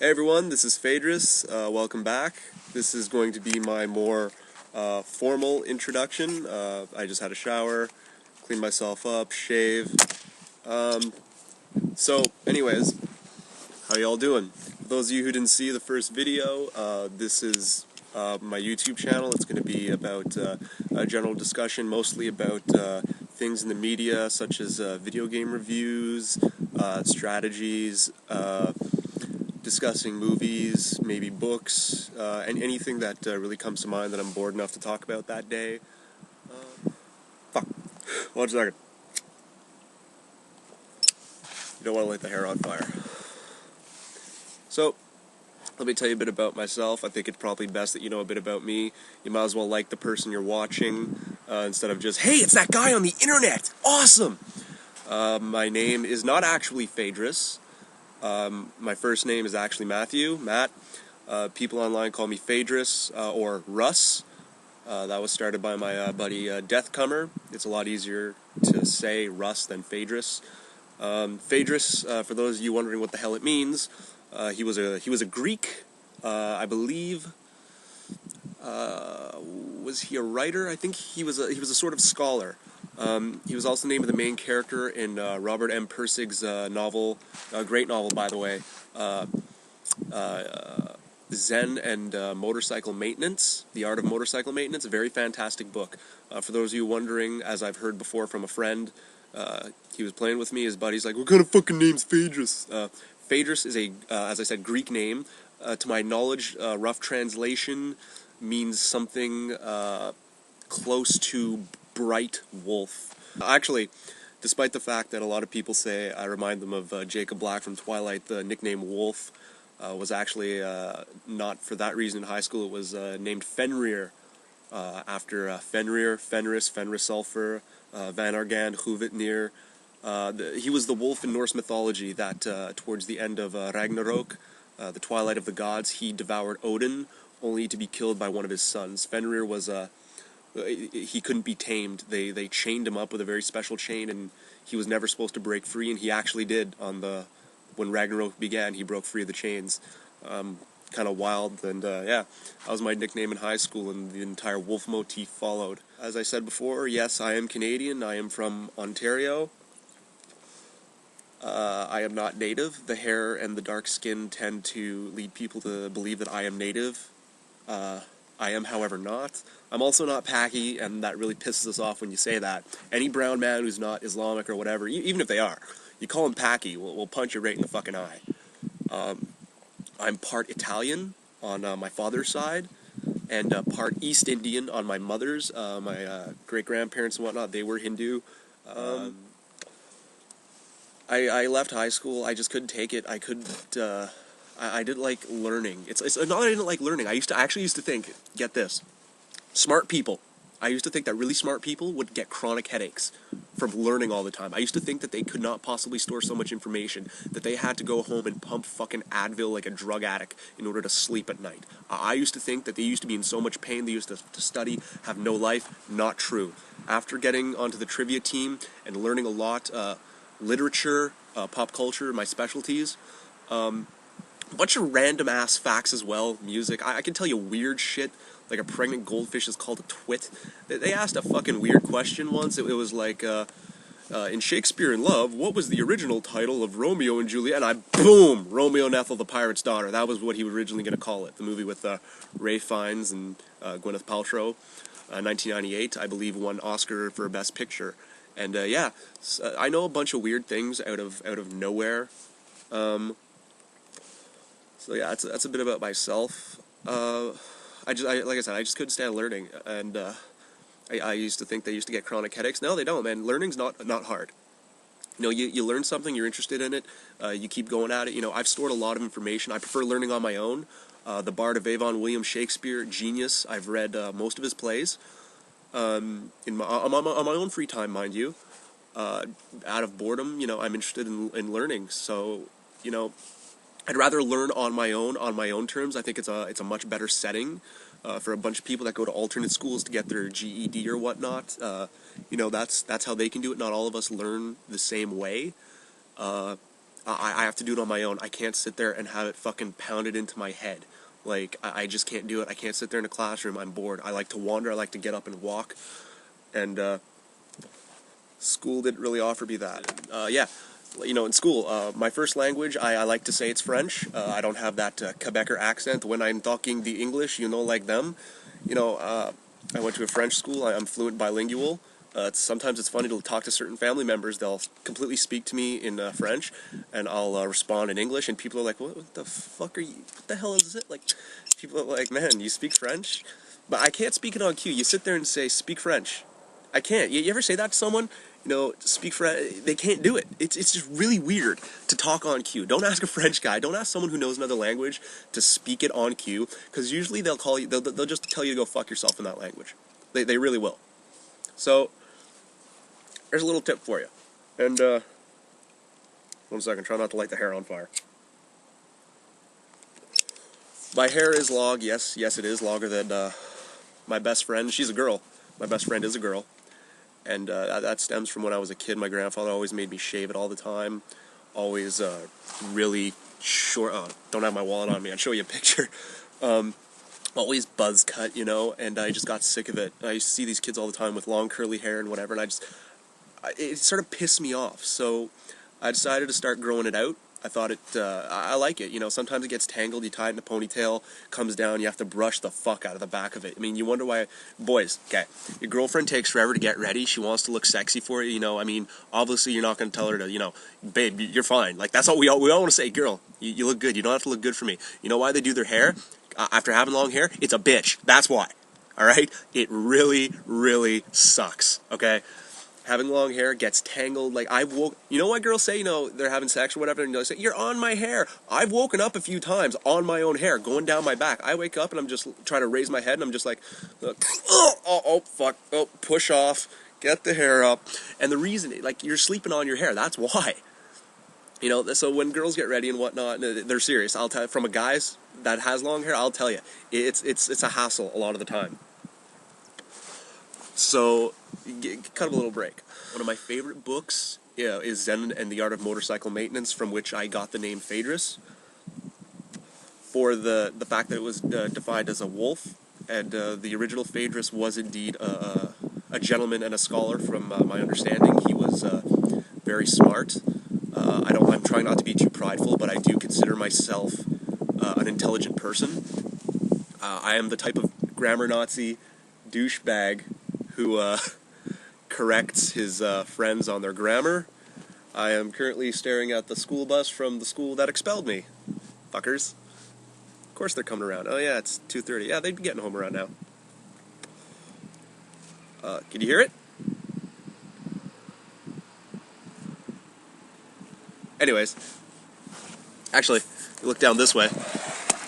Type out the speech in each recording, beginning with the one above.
Hey everyone, this is Phaedrus. Welcome back. This is going to be my more formal introduction. I just had a shower, cleaned myself up, shaved. Anyways, how y'all doing? For those of you who didn't see the first video, this is my YouTube channel. It's going to be about a general discussion, mostly about things in the media, such as video game reviews, strategies, discussing movies, maybe books, and anything that really comes to mind that I'm bored enough to talk about that day. Fuck. One second. You don't want to light the hair on fire. So, let me tell you a bit about myself. I think it's probably best that you know a bit about me. You might as well like the person you're watching, instead of just, hey, it's that guy on the internet! Awesome! My name is not actually Phaedrus. My first name is actually Matt. People online call me Phaedrus, or Russ. That was started by my buddy Deathcomer. It's a lot easier to say Russ than Phaedrus. Phaedrus, for those of you wondering what the hell it means, he was a Greek, I believe. Was he a writer? I think he was a sort of scholar. He was also named the main character in Robert M. Pirsig's novel, a great novel, by the way, Zen and Motorcycle Maintenance, The Art of Motorcycle Maintenance, a very fantastic book. For those of you wondering, as I've heard before from a friend, he was playing with me, his buddy's like, what kind of fucking name's Phaedrus? Phaedrus is as I said, Greek name. To my knowledge, rough translation means something close to bright wolf. Actually, despite the fact that a lot of people say I remind them of Jacob Black from Twilight, the nickname Wolf was actually not for that reason in high school. It was named Fenrir, after Fenrir, Fenris, Fenrisulfur, Van Argand, Huvitnir. He was the wolf in Norse mythology that towards the end of Ragnarok, the twilight of the gods, he devoured Odin, only to be killed by one of his sons. Fenrir was he couldn't be tamed. They chained him up with a very special chain, and he was never supposed to break free, and he actually did. When Ragnarok began, he broke free of the chains. Kind of wild, and yeah, that was my nickname in high school, and the entire wolf motif followed. As I said before, yes, I am Canadian. I am from Ontario. I am not native. The hair and the dark skin tend to lead people to believe that I am native. I am, however, not. I'm also not Paki, and that really pisses us off when you say that. Any brown man who's not Islamic or whatever, even if they are, you call him Paki, we'll punch you right in the fucking eye. I'm part Italian on my father's side, and part East Indian on my mother's. My great-grandparents and whatnot, they were Hindu. I left high school. I just couldn't take it. I couldn't. I didn't like learning. It's not that I didn't like learning. I actually used to think, get this, smart people. I used to think that really smart people would get chronic headaches from learning all the time. I used to think that they could not possibly store so much information, that they had to go home and pump fucking Advil like a drug addict in order to sleep at night. I used to think that they used to be in so much pain, they used to study, have no life. Not true. After getting onto the trivia team and learning a lot, literature, pop culture, my specialties, a bunch of random ass facts as well, music. I can tell you weird shit, like a pregnant goldfish is called a twit. They asked a fucking weird question once. It was like, in Shakespeare in Love, what was the original title of Romeo and Juliet? And boom, Romeo and Ethel, the Pirate's Daughter. That was what he was originally going to call it. The movie with Ray Fiennes and Gwyneth Paltrow, 1998, I believe, won Oscar for Best Picture. And yeah, I know a bunch of weird things out of nowhere. So yeah, that's a bit about myself. Like I said, I just couldn't stand learning, and I used to think they used to get chronic headaches. No, they don't, man. Learning's not hard. You know, you learn something, you're interested in it, you keep going at it. You know, I've stored a lot of information. I prefer learning on my own. The Bard of Avon, William Shakespeare, genius. I've read most of his plays on my own free time, mind you. Out of boredom, you know, I'm interested in learning. So, you know, I'd rather learn on my own terms. I think it's a much better setting for a bunch of people that go to alternate schools to get their GED or whatnot. You know, that's how they can do it. Not all of us learn the same way. I have to do it on my own. I can't sit there and have it fucking pounded into my head. Like, I just can't do it. I can't sit there in a classroom. I'm bored. I like to wander. I like to get up and walk. And, school didn't really offer me that. Yeah, you know, in school, my first language, I like to say it's French. I don't have that Quebecer accent. When I'm talking the English, you know, like them. You know, I went to a French school. I'm fluent bilingual. Sometimes it's funny to talk to certain family members. They'll completely speak to me in French, and I'll respond in English, and people are like, what the fuck are you, what the hell is it? Like, people are like, man, you speak French? But I can't speak it on cue. You sit there and say, speak French. I can't. You ever say that to someone? You know, speak French, they can't do it. It's just really weird to talk on cue. Don't ask a French guy, don't ask someone who knows another language to speak it on cue, because usually they'll call you, they'll just tell you to go fuck yourself in that language. They really will. So, there's a little tip for you. And, 1 second, try not to light the hair on fire. My hair is long, yes it is, longer than, my best friend. She's a girl. My best friend is a girl. And that stems from when I was a kid. My grandfather always made me shave it all the time. Always really short. Oh, don't have my wallet on me. I'd show you a picture. Always buzz cut, you know, and I just got sick of it. I used to see these kids all the time with long curly hair and whatever, and it sort of pissed me off. So I decided to start growing it out. I thought I like it, you know, sometimes it gets tangled, you tie it in a ponytail, comes down, you have to brush the fuck out of the back of it. I mean, you wonder why, boys, okay, your girlfriend takes forever to get ready, she wants to look sexy for you, you know, I mean, obviously you're not going to tell her to, you know, babe, you're fine, like, that's all we all want to say, girl, you look good, you don't have to look good for me. You know why they do their hair? After having long hair? It's a bitch, that's why, alright? It really, really sucks, okay? Having long hair gets tangled, like, you know what girls say, you know, they're having sex or whatever, and they say, you're on my hair. I've woken up a few times on my own hair, going down my back. I wake up and I'm just trying to raise my head, and I'm just like, fuck, push off, get the hair up. And the reason, like, you're sleeping on your hair, that's why. You know, so when girls get ready and whatnot, they're serious. I'll tell you, from a guy's that has long hair, I'll tell you, it's a hassle a lot of the time. So, cut a little break. One of my favorite books is Zen and the Art of Motorcycle Maintenance, from which I got the name Phaedrus, for the fact that it was defined as a wolf, and the original Phaedrus was indeed a gentleman and a scholar, from my understanding. He was very smart. I'm trying not to be too prideful, but I do consider myself an intelligent person. I am the type of grammar Nazi douchebag who corrects his friends on their grammar. I am currently staring at the school bus from the school that expelled me. Fuckers. Of course they're coming around. Oh yeah, it's 2:30. Yeah, they'd be getting home around now. Can you hear it? Anyways. Actually, if you look down this way,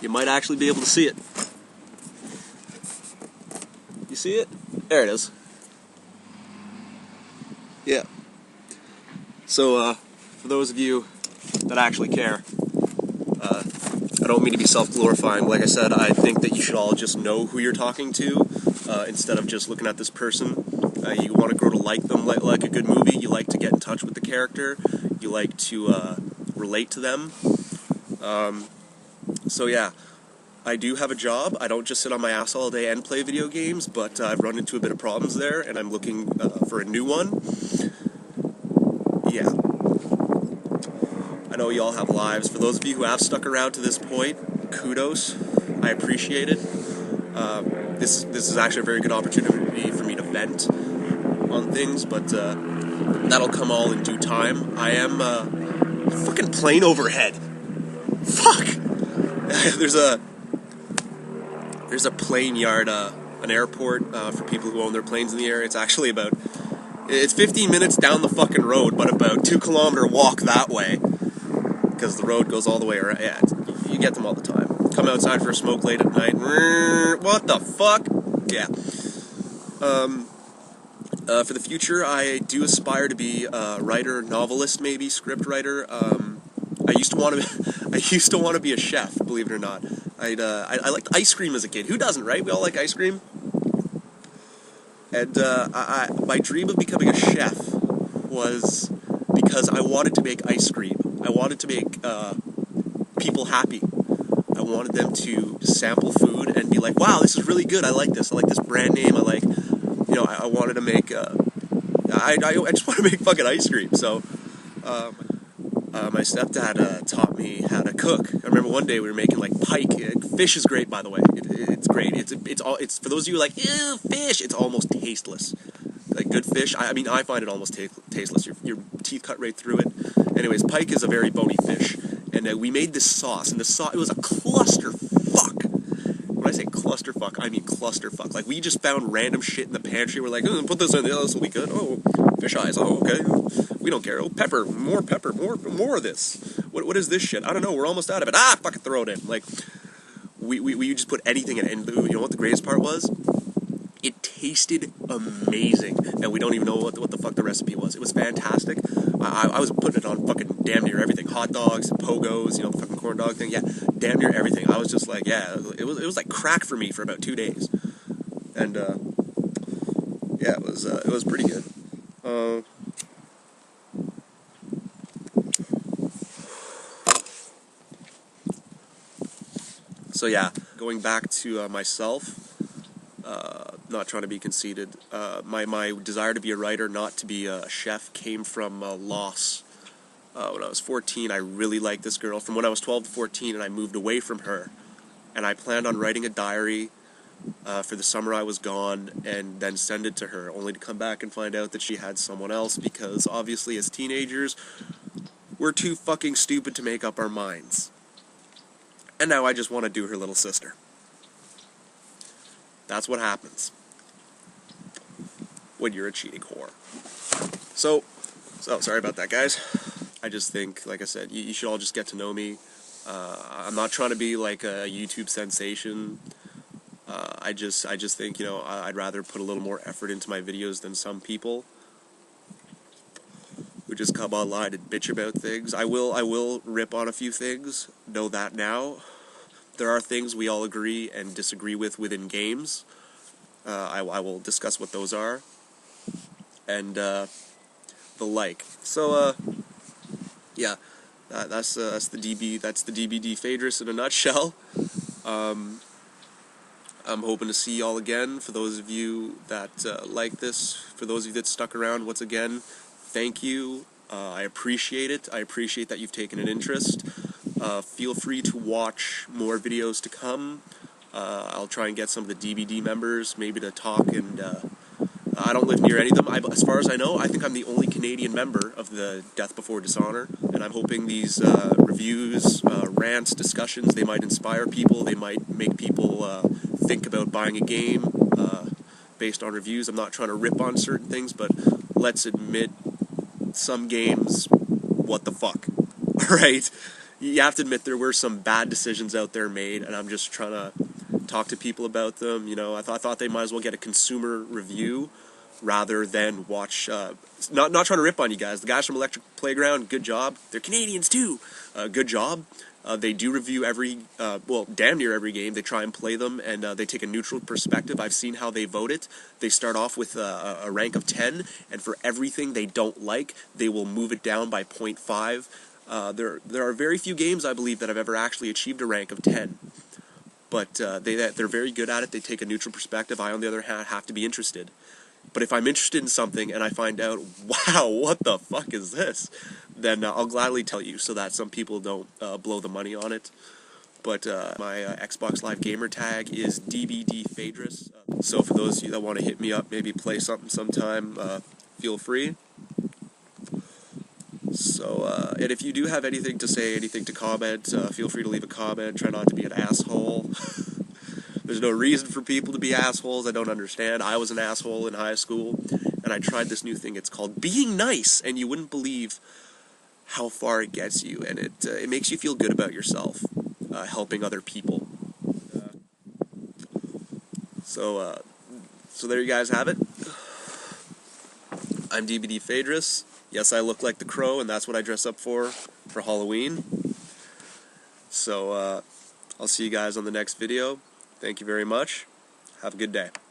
you might actually be able to see it. You see it? There it is. Yeah. So, for those of you that actually care, I don't mean to be self-glorifying. Like I said, I think that you should all just know who you're talking to, instead of just looking at this person. You want to grow to like them like a good movie. You like to get in touch with the character. You like to relate to them. So yeah. I do have a job. I don't just sit on my ass all day and play video games, but I've run into a bit of problems there, and I'm looking for a new one. Yeah. I know you all have lives. For those of you who have stuck around to this point, kudos. I appreciate it. This is actually a very good opportunity for me to vent on things, but that'll come all in due time. I am fucking plane overhead. Fuck! There's a plane yard, an airport, for people who own their planes in the air. It's actually it's 15 minutes down the fucking road, but about 2-kilometer walk that way, because the road goes all the way around. Yeah, you get them all the time. Come outside for a smoke late at night. What the fuck? Yeah. For the future, I do aspire to be a writer, novelist, maybe script writer. I used to want to be a chef, believe it or not. I liked ice cream as a kid. Who doesn't, right? We all like ice cream. And my dream of becoming a chef was because I wanted to make ice cream. I wanted to make people happy. I wanted them to sample food and be like, wow, this is really good. I like this brand name. I like, I wanted to make, I just want to make fucking ice cream. So, my stepdad taught me how to cook. I remember one day we were making like pike. Fish is great, by the way. It's great. It's for those of you who are like, ew, fish. It's almost tasteless. Like good fish. I mean, I find it almost tasteless. Your teeth cut right through it. Anyways, pike is a very bony fish, and we made this sauce, and the sauce, it was a clusterfuck. When I say clusterfuck, I mean clusterfuck. Like, we just found random shit in the pantry. We're like, oh, put this in there, this will be good. Oh, fish eyes. Oh, okay. We don't care. Oh, pepper, more of this. What is this shit? I don't know. We're almost out of it. Ah, fucking throw it in. Like, we just put anything in it. And you know what the greatest part was? It tasted amazing, and we don't even know what the fuck the recipe was. It was fantastic. I was putting it on fucking damn near everything. Hot dogs, pogos, the fucking corn dog thing. Yeah, damn near everything. I was just like, yeah, it was like crack for me for about 2 days. And, yeah, it was pretty good. So yeah, going back to myself, not trying to be conceited, my desire to be a writer, not to be a chef, came from loss. When I was 14, I really liked this girl from when I was 12 to 14, and I moved away from her. And I planned on writing a diary for the summer I was gone, and then send it to her, only to come back and find out that she had someone else, because obviously as teenagers, we're too fucking stupid to make up our minds. And now I just want to do her little sister. That's what happens when you're a cheating whore. So sorry about that, guys. I just think, like I said, you should all just get to know me. I'm not trying to be like a YouTube sensation. I just think, I'd rather put a little more effort into my videos than some people who just come online and bitch about things. I will rip on a few things. Know that now. There are things we all agree and disagree with within games. I will discuss what those are, and the like. So yeah, that's the DBD Phaedrus in a nutshell. I'm hoping to see y'all again. For those of you that like this, for those of you that stuck around, once again, thank you. I appreciate it. I appreciate that you've taken an interest. Feel free to watch more videos to come. I'll try and get some of the DBD members maybe to talk, and I don't live near any of them. As far as I know, I think I'm the only Canadian member of the Death Before Dishonor, and I'm hoping these reviews, rants, discussions, they might inspire people, they might make people think about buying a game based on reviews. I'm not trying to rip on certain things, but let's admit, some games, what the fuck, right? You have to admit there were some bad decisions out there made, and I'm just trying to talk to people about them. I thought they might as well get a consumer review rather than watch. Not trying to rip on you guys. The guys from Electric Playground, good job. They're Canadians too. Good job. They do review damn near every game. They try and play them, and they take a neutral perspective. I've seen how they vote it. They start off with a rank of 10, and for everything they don't like, they will move it down by 0.5. There are very few games, I believe, that have ever actually achieved a rank of 10. But they're very good at it. They take a neutral perspective. I, on the other hand, have to be interested. But if I'm interested in something and I find out, wow, what the fuck is this? Then I'll gladly tell you so that some people don't blow the money on it. But my Xbox Live gamer tag is DBD Phaedrus. So for those of you that want to hit me up, maybe play something sometime, feel free. So, and if you do have anything to say, anything to comment, feel free to leave a comment. Try not to be an asshole. There's no reason for people to be assholes. I don't understand. I was an asshole in high school, and I tried this new thing. It's called being nice, and you wouldn't believe how far it gets you, and it makes you feel good about yourself, helping other people. So there you guys have it. I'm DBD Phaedrus. Yes, I look like the Crow, and that's what I dress up for Halloween. So, I'll see you guys on the next video. Thank you very much. Have a good day.